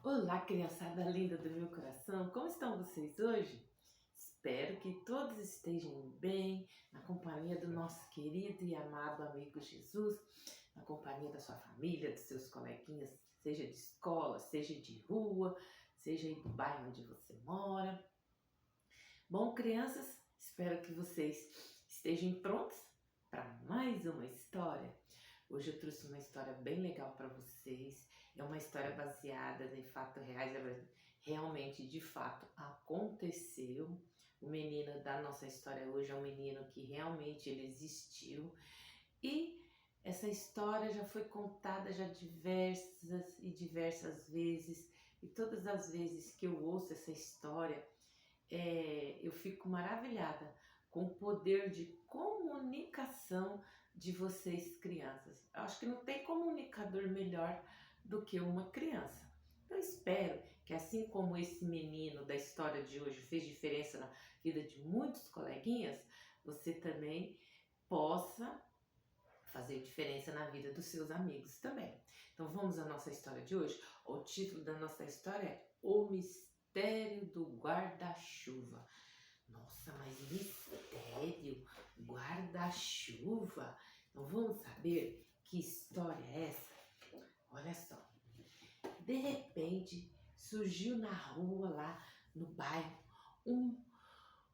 Olá, criançada linda do meu coração, como estão vocês hoje? Espero que todos estejam bem, na companhia do nosso querido e amado amigo Jesus, na companhia da sua família, dos seus coleguinhas, seja de escola, seja de rua, seja aí do bairro onde você mora. Bom, crianças, espero que vocês estejam prontos para mais uma história. Hoje eu trouxe uma história bem legal para vocês. É uma história baseada em fatos reais, realmente de fato aconteceu. O menino da nossa história hoje é um menino que realmente ele existiu e essa história já foi contada já diversas e diversas vezes, e todas as vezes que eu ouço essa história, eu fico maravilhada com o poder de comunicação de vocês, crianças. Eu acho que não tem comunicador melhor do que uma criança. Eu espero que, assim como esse menino da história de hoje fez diferença na vida de muitos coleguinhas, você também possa fazer diferença na vida dos seus amigos também. Então vamos à nossa história de hoje. O título da nossa história é O Mistério do Guarda-Chuva. Nossa, mas mistério, guarda-chuva. Então vamos saber que história é essa? Olha só. De repente surgiu na rua lá no bairro um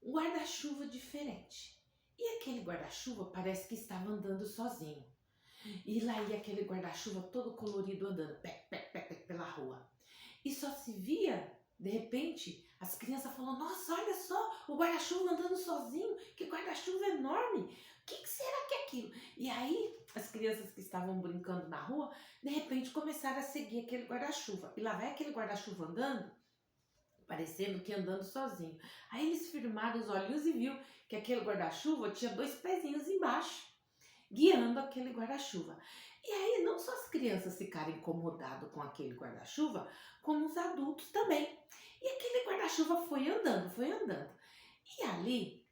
guarda-chuva diferente. E aquele guarda-chuva parece que estava andando sozinho. E lá ia aquele guarda-chuva todo colorido andando pela rua. E só se via, de repente, as crianças falando: nossa, olha só, o guarda-chuva andando sozinho, que guarda-chuva enorme, o que será que é aquilo? E aí, as crianças que estavam brincando na rua, de repente começaram a seguir aquele guarda-chuva. E lá vai aquele guarda-chuva andando, parecendo que andando sozinho. Aí eles firmaram os olhinhos e viu que aquele guarda-chuva tinha dois pezinhos embaixo, guiando aquele guarda-chuva. E aí não só as crianças ficaram incomodadas com aquele guarda-chuva, como os adultos também. E aquele guarda-chuva foi andando, foi andando. E ali,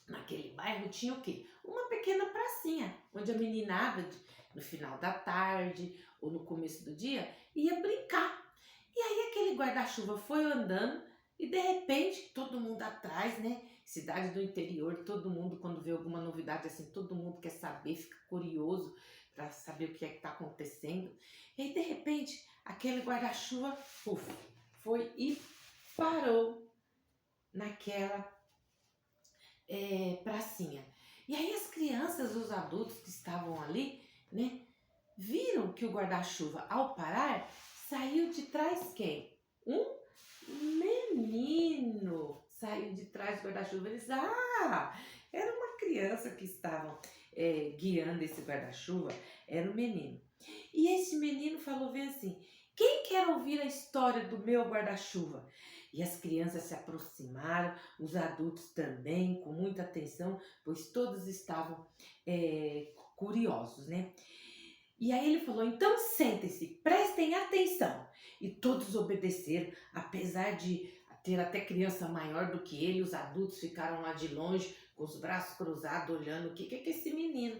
naquele bairro, tinha o quê? Uma pequena pracinha, onde a meninada, no final da tarde ou no começo do dia, ia brincar. E aí aquele guarda-chuva foi andando e de repente todo mundo atrás, né? Cidade do interior, todo mundo quando vê alguma novidade assim, todo mundo quer saber, fica curioso para saber o que é que está acontecendo. E aí de repente aquele guarda-chuva foi e parou naquela pracinha. E aí as crianças, os adultos que estavam ali, né, viram que o guarda-chuva ao parar saiu de trás quem? Um menino saiu de trás do guarda-chuva. Eles, era uma criança que estava guiando esse guarda-chuva, era um menino. E esse menino falou bem assim: quem quer ouvir a história do meu guarda-chuva? E as crianças se aproximaram, os adultos também, com muita atenção, pois todos estavam curiosos, né? E aí ele falou: então sentem-se, prestem atenção. E todos obedeceram, apesar de ter até criança maior do que ele, os adultos ficaram lá de longe, com os braços cruzados, olhando o que é que esse menino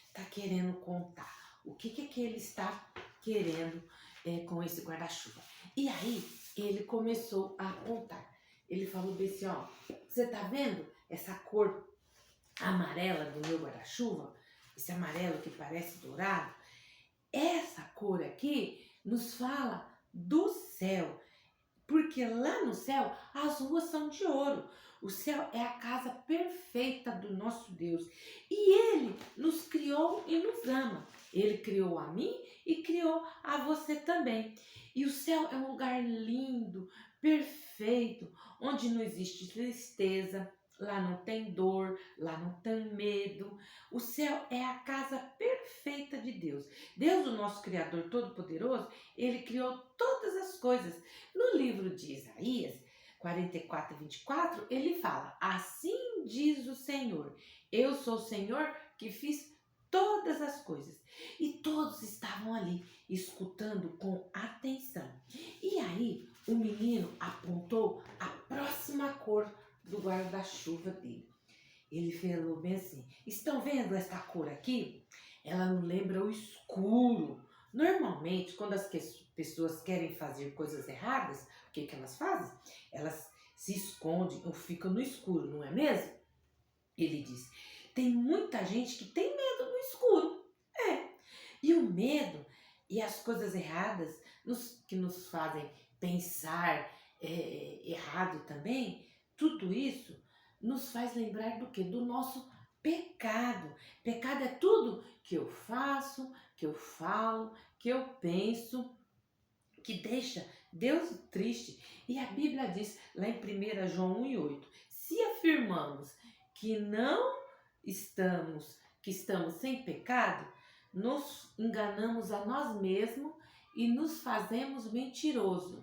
está querendo contar, o que é que ele está querendo com esse guarda-chuva. E aí ele começou a contar. Ele falou bem assim: ó, você tá vendo essa cor amarela do meu guarda-chuva? Esse amarelo que parece dourado? Essa cor aqui nos fala do céu, porque lá no céu as ruas são de ouro. O céu é a casa perfeita do nosso Deus. E Ele nos criou e nos ama. Ele criou a mim e criou a você também. E o céu é um lugar lindo, perfeito, onde não existe tristeza, lá não tem dor, lá não tem medo. O céu é a casa perfeita de Deus. Deus, o nosso Criador Todo-Poderoso, Ele criou todas as coisas. No livro de Isaías 44 e 24, ele fala: assim diz o Senhor, eu sou o Senhor que fiz todas as coisas. E todos estavam ali, escutando com atenção. E aí, o menino apontou a próxima cor do guarda-chuva dele. Ele falou bem assim: estão vendo essa cor aqui? Ela não lembra o escuro. Normalmente, quando as pessoas querem fazer coisas erradas, o que que elas fazem? Elas se escondem ou ficam no escuro, não é mesmo? Ele diz, tem muita gente que tem medo no escuro. É. E o medo e as coisas erradas que nos fazem pensar errado também, tudo isso nos faz lembrar do que? Do nosso pecado. Pecado é tudo que eu faço, que eu falo, que eu penso, que deixa Deus triste. E a Bíblia diz lá em 1 João 1:8, se afirmamos que não que estamos sem pecado, nos enganamos a nós mesmos e nos fazemos mentiroso.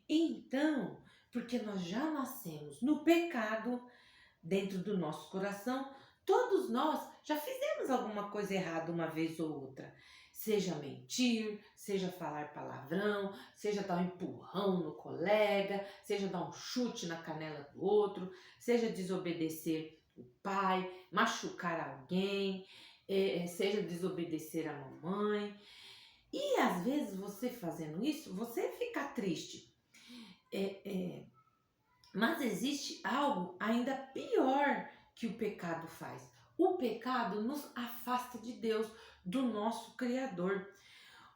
Então, porque nós já nascemos no pecado dentro do nosso coração, todos nós já fizemos alguma coisa errada uma vez ou outra. Seja mentir, seja falar palavrão, seja dar um empurrão no colega, seja dar um chute na canela do outro, seja desobedecer o pai, machucar alguém, seja desobedecer a mamãe. E às vezes você fazendo isso, você fica triste. Mas existe algo ainda pior que o pecado faz. O pecado nos afasta de Deus, do nosso Criador.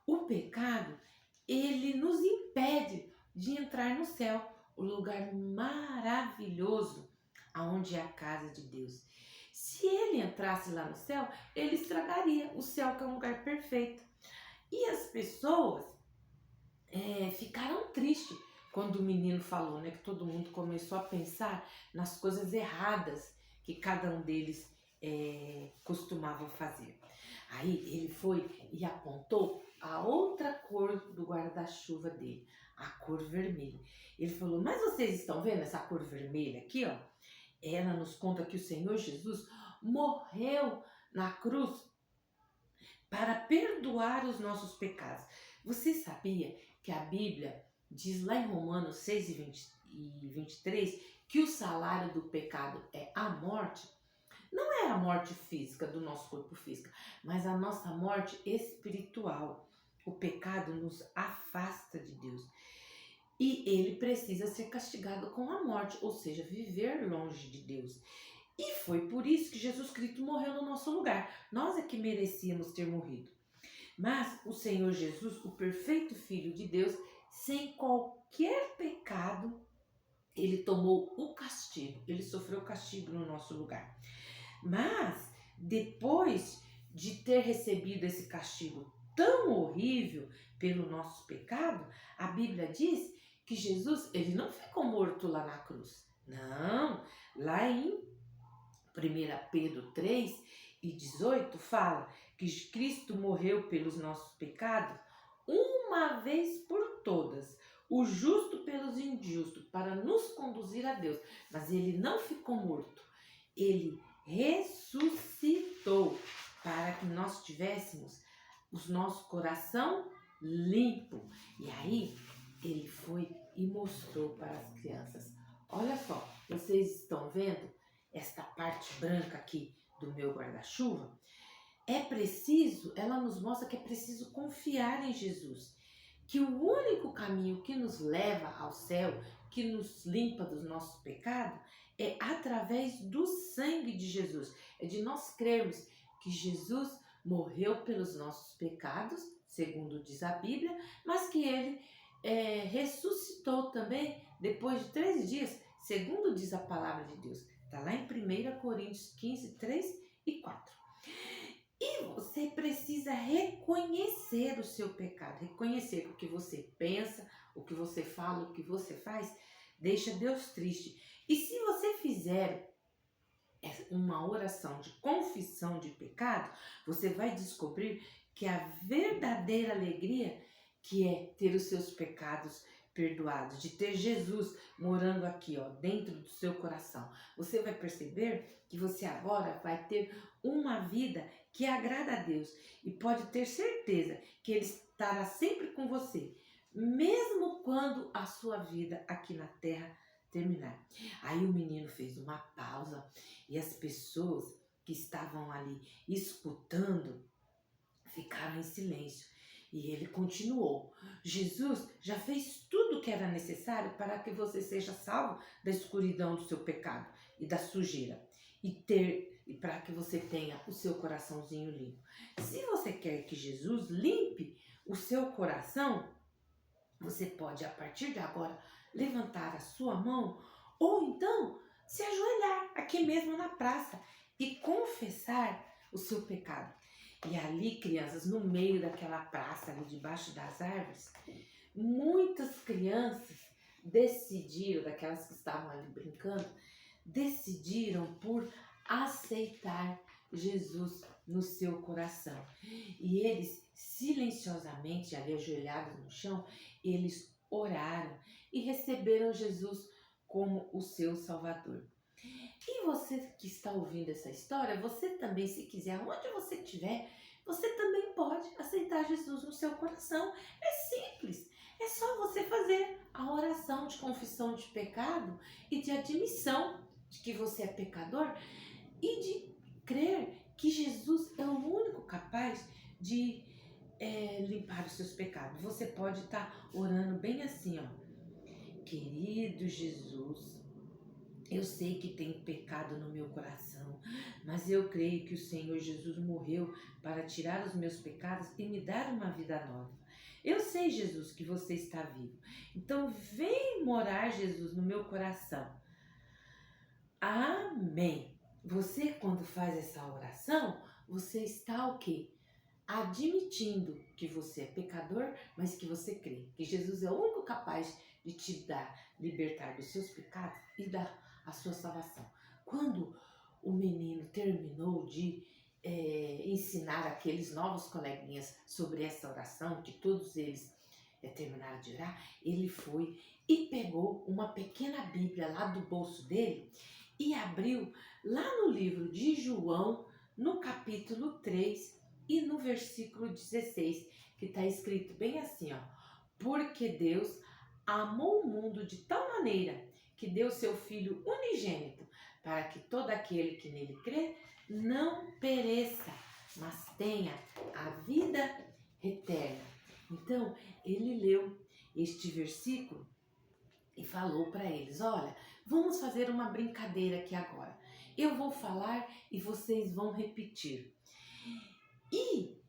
O pecado, ele nos impede de entrar no céu, o lugar maravilhoso aonde é a casa de Deus. Se ele entrasse lá no céu, ele estragaria o céu, que é um lugar perfeito. E as pessoas ficaram tristes quando o menino falou, né, que todo mundo começou a pensar nas coisas erradas que cada um deles costumava fazer. Aí ele foi e apontou a outra cor do guarda-chuva dele, a cor vermelha. Ele falou, mas vocês estão vendo essa cor vermelha aqui, ó? Ela nos conta que o Senhor Jesus morreu na cruz para perdoar os nossos pecados. Você sabia que a Bíblia diz lá em Romanos 6:23 que o salário do pecado é a morte? Não é a morte física do nosso corpo físico, mas a nossa morte espiritual. O pecado nos afasta de Deus. E ele precisa ser castigado com a morte, ou seja, viver longe de Deus. E foi por isso que Jesus Cristo morreu no nosso lugar. Nós é que merecíamos ter morrido. Mas o Senhor Jesus, o perfeito Filho de Deus, sem qualquer pecado, ele tomou o castigo. Ele sofreu o castigo no nosso lugar. Mas, depois de ter recebido esse castigo tão horrível pelo nosso pecado, a Bíblia diz que Jesus, ele não ficou morto lá na cruz. Não, lá em 1 Pedro 3:18 fala que Cristo morreu pelos nossos pecados uma vez por todas, o justo pelos injustos, para nos conduzir a Deus. Mas ele não ficou morto, ele ressuscitou para que nós tivéssemos o nosso coração limpo. E aí ele foi e mostrou para as crianças. Olha só, vocês estão vendo esta parte branca aqui do meu guarda-chuva? Ela nos mostra que é preciso confiar em Jesus, que o único caminho que nos leva ao céu, que nos limpa dos nossos pecados, é através do sangue de Jesus. É de nós crermos que Jesus morreu pelos nossos pecados, segundo diz a Bíblia, mas que ele ressuscitou também depois de 3 dias, segundo diz a palavra de Deus. Está lá em 1 Coríntios 15:3-4. E você precisa reconhecer o seu pecado, reconhecer que o que você pensa, o que você fala, o que você faz, deixa Deus triste. E se você fizer uma oração de confissão de pecado, você vai descobrir que a verdadeira alegria que é ter os seus pecados perdoados, de ter Jesus morando aqui, ó, dentro do seu coração. Você vai perceber que você agora vai ter uma vida que agrada a Deus e pode ter certeza que Ele estará sempre com você, mesmo quando a sua vida aqui na terra terminar. Aí o menino fez uma pausa e as pessoas que estavam ali escutando ficaram em silêncio. E ele continuou: Jesus já fez tudo o que era necessário para que você seja salvo da escuridão do seu pecado e da sujeira e para que você tenha o seu coraçãozinho limpo. Se você quer que Jesus limpe o seu coração, você pode a partir de agora levantar a sua mão ou então se ajoelhar aqui mesmo na praça e confessar o seu pecado. E ali, crianças, no meio daquela praça, ali debaixo das árvores, muitas crianças decidiram, daquelas que estavam ali brincando, decidiram por aceitar Jesus no seu coração. E eles, silenciosamente, ali ajoelhados no chão, eles oraram e receberam Jesus como o seu Salvador. E você que está ouvindo essa história, você também, se quiser, onde você estiver, você também pode aceitar Jesus no seu coração. É simples, é só você fazer a oração de confissão de pecado e de admissão de que você é pecador e de crer que Jesus é o único capaz de limpar os seus pecados. Você pode estar orando bem assim, ó: querido Jesus, eu sei que tem pecado no meu coração, mas eu creio que o Senhor Jesus morreu para tirar os meus pecados e me dar uma vida nova. Eu sei, Jesus, que você está vivo. Então vem morar, Jesus, no meu coração. Amém. Você, quando faz essa oração, você está o quê? Admitindo que você é pecador, mas que você crê que Jesus é o único capaz de te libertar dos seus pecados e dar a sua salvação. Quando o menino terminou de ensinar aqueles novos coleguinhas sobre essa oração, que todos eles terminaram de orar, ele foi e pegou uma pequena Bíblia lá do bolso dele e abriu lá no livro de João, no capítulo 3 e no versículo 16, que está escrito bem assim, ó: porque Deus amou o mundo de tal maneira que deu seu Filho unigênito, para que todo aquele que nele crê não pereça, mas tenha a vida eterna. Então, ele leu este versículo e falou para eles: olha, vamos fazer uma brincadeira aqui agora. Eu vou falar e vocês vão repetir. E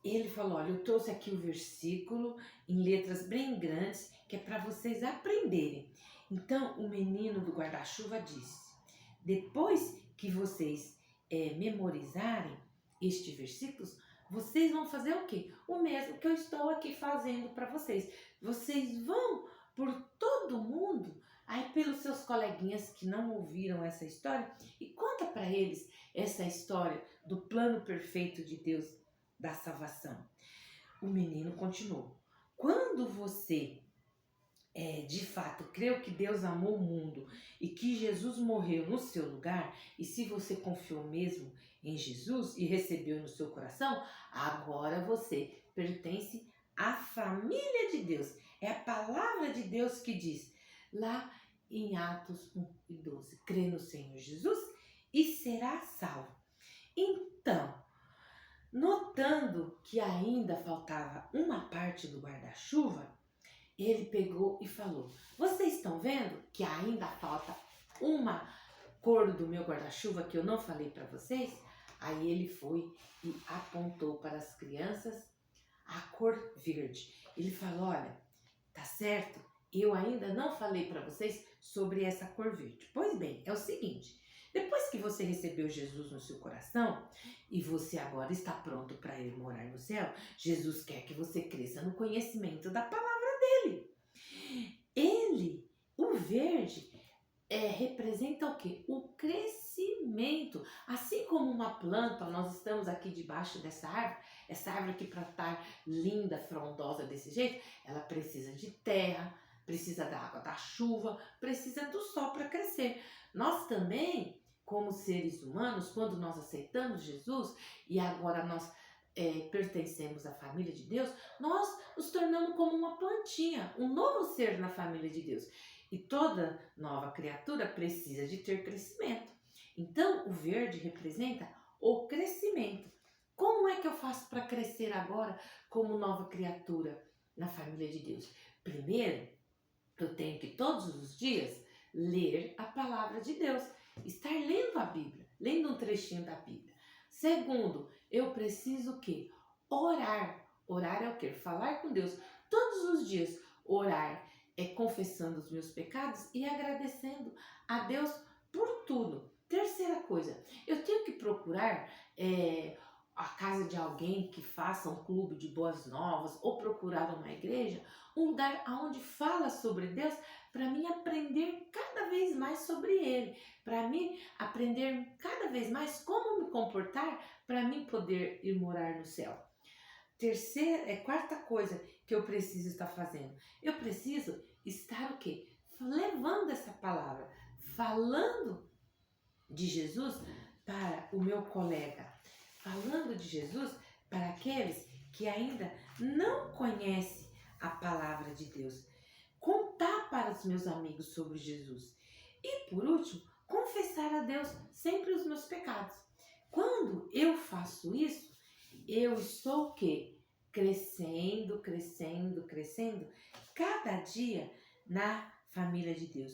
ele falou: olha, eu trouxe aqui o versículo em letras bem grandes, que é para vocês aprenderem. Então, o menino do guarda-chuva disse: depois que vocês memorizarem este versículo, vocês vão fazer o quê? O mesmo que eu estou aqui fazendo para vocês. Vocês vão por todo mundo, aí pelos seus coleguinhas que não ouviram essa história, e conta para eles essa história do plano perfeito de Deus da salvação. O menino continuou: quando você de fato creu que Deus amou o mundo e que Jesus morreu no seu lugar, e se você confiou mesmo em Jesus e recebeu no seu coração, agora você pertence à família de Deus. É a palavra de Deus que diz lá em Atos 1:12: crê no Senhor Jesus e será salvo. Então, notando que ainda faltava uma parte do guarda-chuva, ele pegou e falou: vocês estão vendo que ainda falta uma cor do meu guarda-chuva que eu não falei para vocês? Aí ele foi e apontou para as crianças a cor verde. Ele falou: olha, tá certo? Eu ainda não falei para vocês sobre essa cor verde. Pois bem, é o seguinte: depois que você recebeu Jesus no seu coração e você agora está pronto para ir morar no céu, Jesus quer que você cresça no conhecimento da palavra dele. Ele, o verde, representa o quê? O crescimento. Assim como uma planta, nós estamos aqui debaixo dessa árvore, essa árvore que para estar linda, frondosa desse jeito, ela precisa de terra, precisa da água da chuva, precisa do sol para crescer. Nós também, como seres humanos, quando nós aceitamos Jesus e agora nós pertencemos à família de Deus, nós nos tornamos como uma plantinha, um novo ser na família de Deus. E toda nova criatura precisa de ter crescimento. Então, o verde representa o crescimento. Como é que eu faço para crescer agora como nova criatura na família de Deus? Primeiro, eu tenho que todos os dias ler a palavra de Deus, estar lendo a Bíblia, lendo um trechinho da Bíblia. Segundo, eu preciso o quê? Orar. Orar é o quê? Falar com Deus todos os dias. Orar é confessando os meus pecados e agradecendo a Deus por tudo. Terceira coisa, eu tenho que procurar a casa de alguém que faça um clube de boas novas ou procurar uma igreja, um lugar onde fala sobre Deus, para mim aprender cada vez mais sobre Ele, para mim aprender cada vez mais como me comportar, para mim poder ir morar no céu. Quarta coisa que eu preciso estar fazendo, eu preciso estar o quê? Levando essa palavra, falando de Jesus para o meu colega, falando de Jesus para aqueles que ainda não conhecem a palavra de Deus. Contar para os meus amigos sobre Jesus. E por último, confessar a Deus sempre os meus pecados. Quando eu faço isso, eu estou o quê? Crescendo, crescendo, crescendo, cada dia na família de Deus.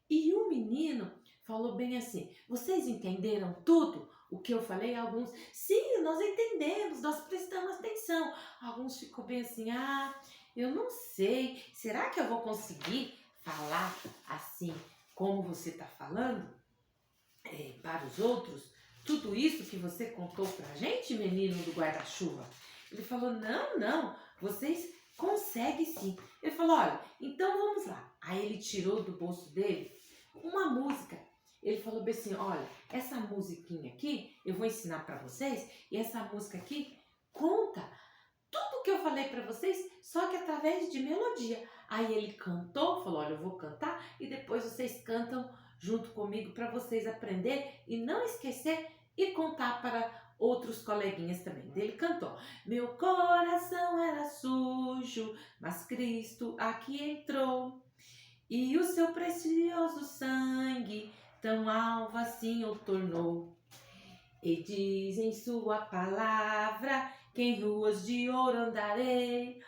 E o menino falou bem assim, vocês entenderam tudo o que eu falei? Alguns, sim, nós entendemos, nós prestamos atenção. Alguns ficou bem assim, eu não sei, será que eu vou conseguir falar assim como você está falando para os outros? Tudo isso que você contou pra gente, menino do guarda-chuva? Ele falou, não, vocês conseguem sim. Ele falou, olha, então vamos lá. Aí ele tirou do bolso dele uma música. Ele falou bem assim, olha, essa musiquinha aqui eu vou ensinar para vocês e essa música aqui conta tudo que eu falei para vocês, só que através de melodia. Aí ele cantou, falou, olha, eu vou cantar e depois vocês cantam junto comigo para vocês aprender e não esquecer e contar para outros coleguinhas também. Ele cantou, meu coração era sujo, mas Cristo aqui entrou e o seu precioso sangue tão alvo assim o tornou. E diz em sua palavra que em ruas de ouro andarei.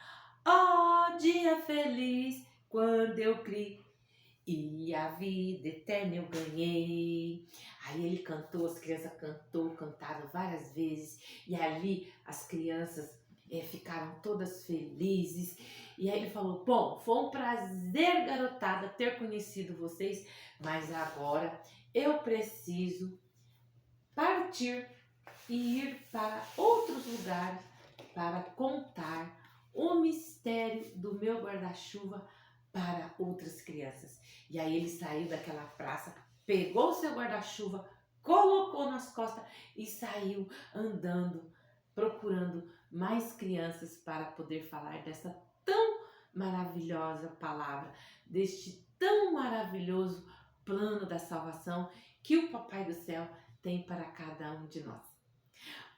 Ó dia feliz quando eu criei e a vida eterna eu ganhei. Aí ele cantou, as crianças cantaram várias vezes e ali as crianças ficaram todas felizes. E aí ele falou, bom, foi um prazer, garotada, ter conhecido vocês, mas agora eu preciso partir e ir para outros lugares para contar o mistério do meu guarda-chuva para outras crianças. E aí ele saiu daquela praça, pegou o seu guarda-chuva, colocou nas costas e saiu andando, procurando mais crianças para poder falar dessa tão maravilhosa palavra, deste tão maravilhoso plano da salvação que o Papai do Céu tem para cada um de nós.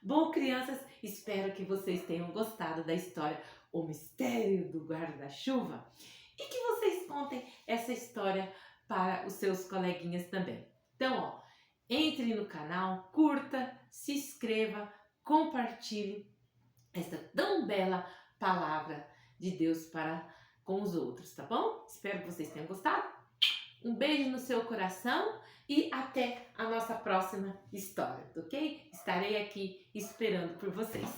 Bom, crianças, espero que vocês tenham gostado da história O Mistério do Guarda-Chuva e que vocês contem essa história para os seus coleguinhas também. Então, entre no canal, curta, se inscreva, compartilhe essa tão bela palavra de Deus para com os outros, tá bom? Espero que vocês tenham gostado. Um beijo no seu coração e até a nossa próxima história, ok? Estarei aqui esperando por vocês.